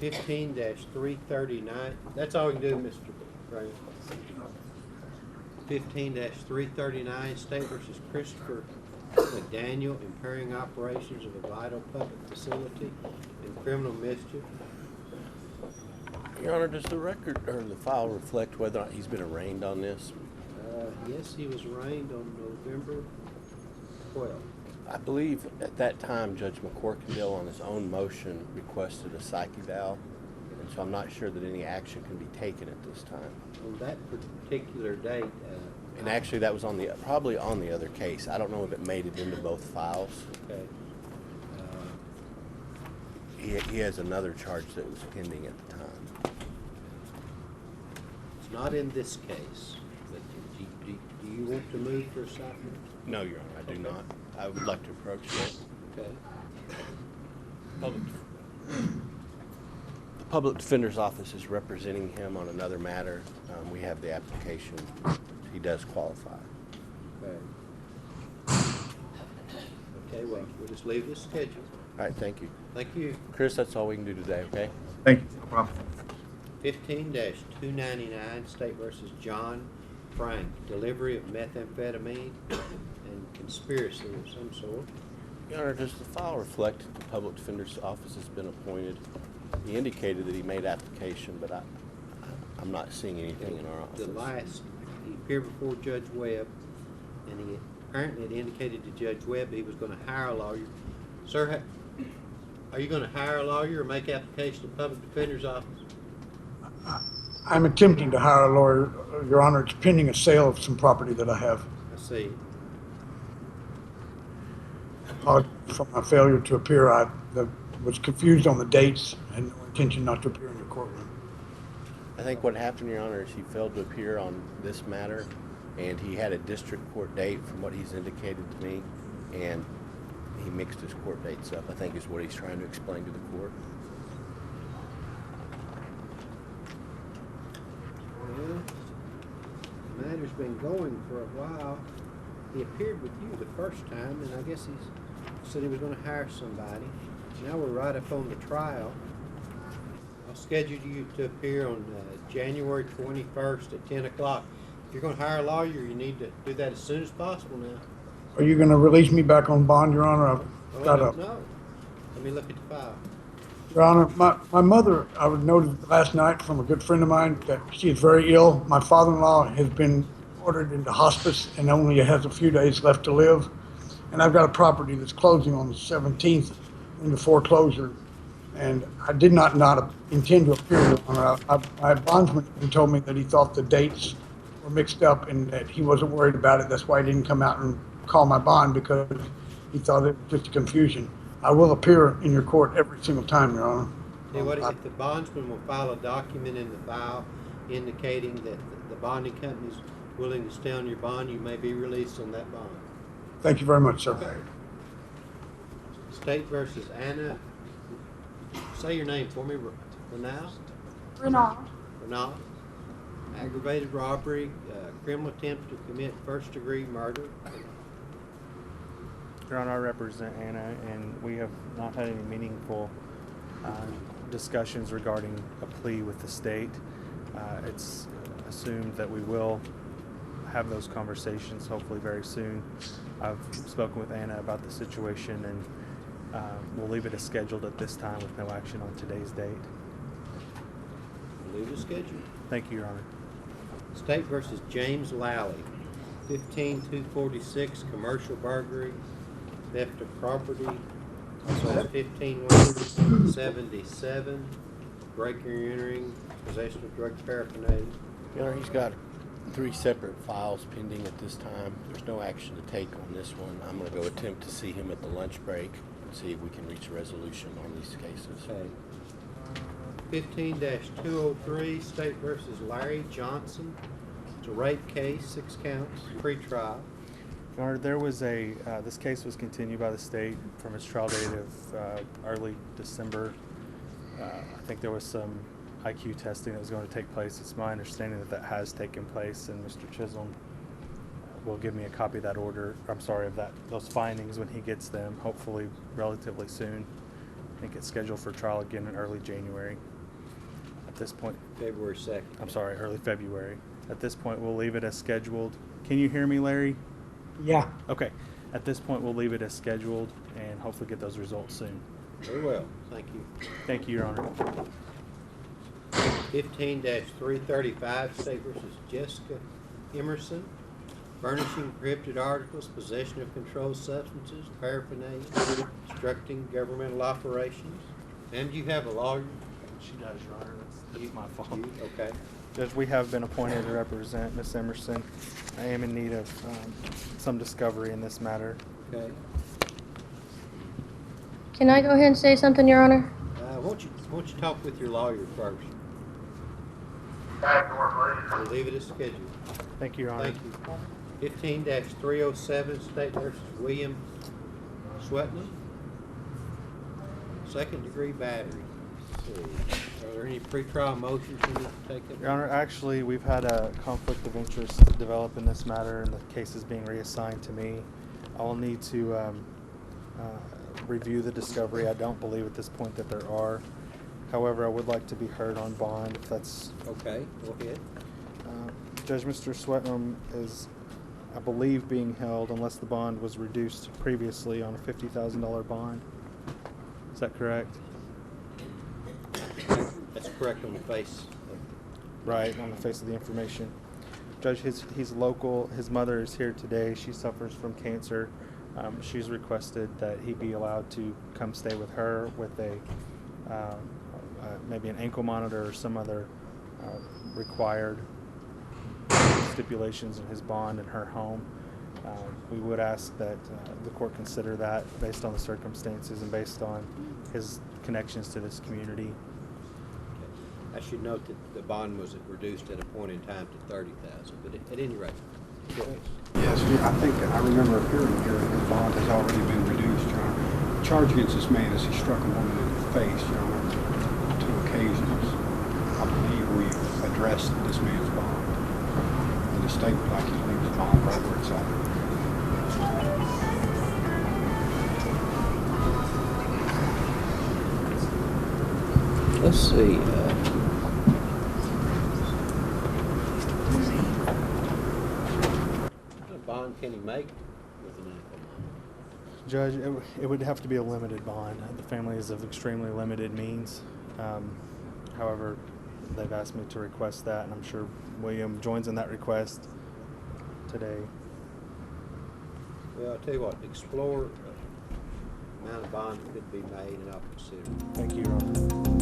15-339. That's all we can do, Mr. Brown. 15-339, State versus Christopher McDaniel, impairing operations of a vital public facility and criminal mischief. Your Honor, does the record or the file reflect whether or not he's been arraigned on this? Yes, he was arraigned on November 12th. I believe at that time Judge McCorkindale on his own motion requested a psych eval, and so I'm not sure that any action can be taken at this time. On that particular date. And actually that was probably on the other case. I don't know if it made it into both files. Okay. He has another charge that was pending at the time. It's not in this case, but do you want to move for a psych? No, Your Honor, I do not. I would like to approach that. Okay. The Public Defender's Office is representing him on another matter. We have the application. He does qualify. Okay. Okay, well, we'll just leave this schedule. All right, thank you. Thank you. Chris, that's all we can do today, okay? Thank you. No problem. 15-299, State versus Jonh Fry, delivery of methamphetamine and conspiracy of some sort. Your Honor, does the file reflect that the Public Defender's Office has been appointed? He indicated that he made application, but I'm not seeing anything in our office. He appeared before Judge Webb, and he apparently had indicated to Judge Webb he was going to hire a lawyer. Sir, are you going to hire a lawyer or make application to the Public Defender's Office? I'm attempting to hire a lawyer, Your Honor. It's pending a sale of some property that I have. I see. From my failure to appear, I was confused on the dates and no intention not to appear in your courtroom. I think what happened, Your Honor, is he failed to appear on this matter, and he had a district court date from what he's indicated to me, and he mixed his court dates up, I think is what he's trying to explain to the court. Well, the matter's been going for a while. He appeared with you the first time, and I guess he said he was going to hire somebody. Now we're right up on the trial. I'll schedule you to appear on January 21st at 10 o'clock. If you're going to hire a lawyer, you need to do that as soon as possible now. Are you going to release me back on bond, Your Honor? No. Let me look at the file. Your Honor, my mother, I was noted last night from a good friend of mine that she is very ill. My father-in-law has been ordered into hospice and only has a few days left to live. And I've got a property that's closing on the 17th into foreclosure. And I did not intend to appear, Your Honor. My bondsman told me that he thought the dates were mixed up and that he wasn't worried about it. That's why he didn't come out and call my bond, because he thought it was just a confusion. I will appear in your court every single time, Your Honor. If the bondsman will file a document in the file indicating that the bonding company is willing to stay on your bond, you may be released on that bond. Thank you very much, sir. Okay. State versus Anna. Say your name for me. Renaud. Aggravated robbery, criminal attempt to commit first-degree murder. Your Honor, I represent Anna, and we have not had any meaningful discussions regarding a plea with the state. It's assumed that we will have those conversations hopefully very soon. I've spoken with Anna about the situation, and we'll leave it as scheduled at this time with no action on today's date. Leave the schedule. Thank you, Your Honor. State versus James Lally, 15-246, commercial burglary, theft of property. Also 15-177, breaking and entering, possession of drug paraphernalia. Your Honor, he's got 3 separate files pending at this time. There's no action to take on this one. I'm going to go attempt to see him at the lunch break and see if we can reach a resolution on these cases. Okay. 15-203, State versus Larry Johnson. It's a rape case, 6 counts, pre-trial. Your Honor, there was this case was continued by the state from its trial date of early December. I think there was some IQ testing that was going to take place. It's my understanding that has taken place, and Mr. Chisholm will give me a copy of that order. I'm sorry, of those findings when he gets them, hopefully relatively soon. I think it's scheduled for trial again in early January. At this point, February 2nd. I'm sorry, early February. At this point, we'll leave it as scheduled. Can you hear me, Larry? Yeah. Okay. At this point, we'll leave it as scheduled and hopefully get those results soon. Very well, thank you. Thank you, Your Honor. 15-335, State versus Jessica Emerson. Furnishing prohibited articles, possession of controlled substances, paraphernalia, obstructing governmental operations. And do you have a lawyer? She does, Your Honor. That's my fault. You? Okay. Judge, we have been appointed to represent Ms. Emerson. I am in need of some discovery in this matter. Okay. Can I go ahead and say something, Your Honor? Won't you talk with your lawyer first? We'll leave it as scheduled. Thank you, Your Honor. Thank you. 15-307, State versus William Swetnam. Second-degree battery. Let's see. Are there any pretrial motions we need to take up? Your Honor, actually, we've had a conflict of interest develop in this matter, and the case is being reassigned to me. I will need to review the discovery. I don't believe at this point that there are. However, I would like to be heard on bond if that's... Okay, go ahead. Judge, Mr. Swetnam is, I believe, being held unless the bond was reduced previously on a $50,000 bond. Is that correct? That's correct on the face. Right, on the face of the information. Judge, he's local. His mother is here today. She suffers from cancer. She's requested that he be allowed to come stay with her with a maybe an ankle monitor or some other required stipulations in his bond in her home. We would ask that the court consider that based on the circumstances and based on his connections to this community. I should note that the bond was reduced at a point in time to $30,000, but at any rate. Go ahead. Yes, I think I remember appearing here that the bond has already been reduced, Your Honor. The charge against this man is he struck a woman in the face, Your Honor, on 2 occasions. I believe we've addressed this man's bond. And the state would like you to leave his bond right where it's at. Let's see. What bond can he make with an ankle monitor? Judge, it would have to be a limited bond. The family is of extremely limited means. However, they've asked me to request that, and I'm sure William joins in that request today. Well, I'll tell you what, explore amount of bond that could be made, and I'll consider it. Thank you, Your Honor.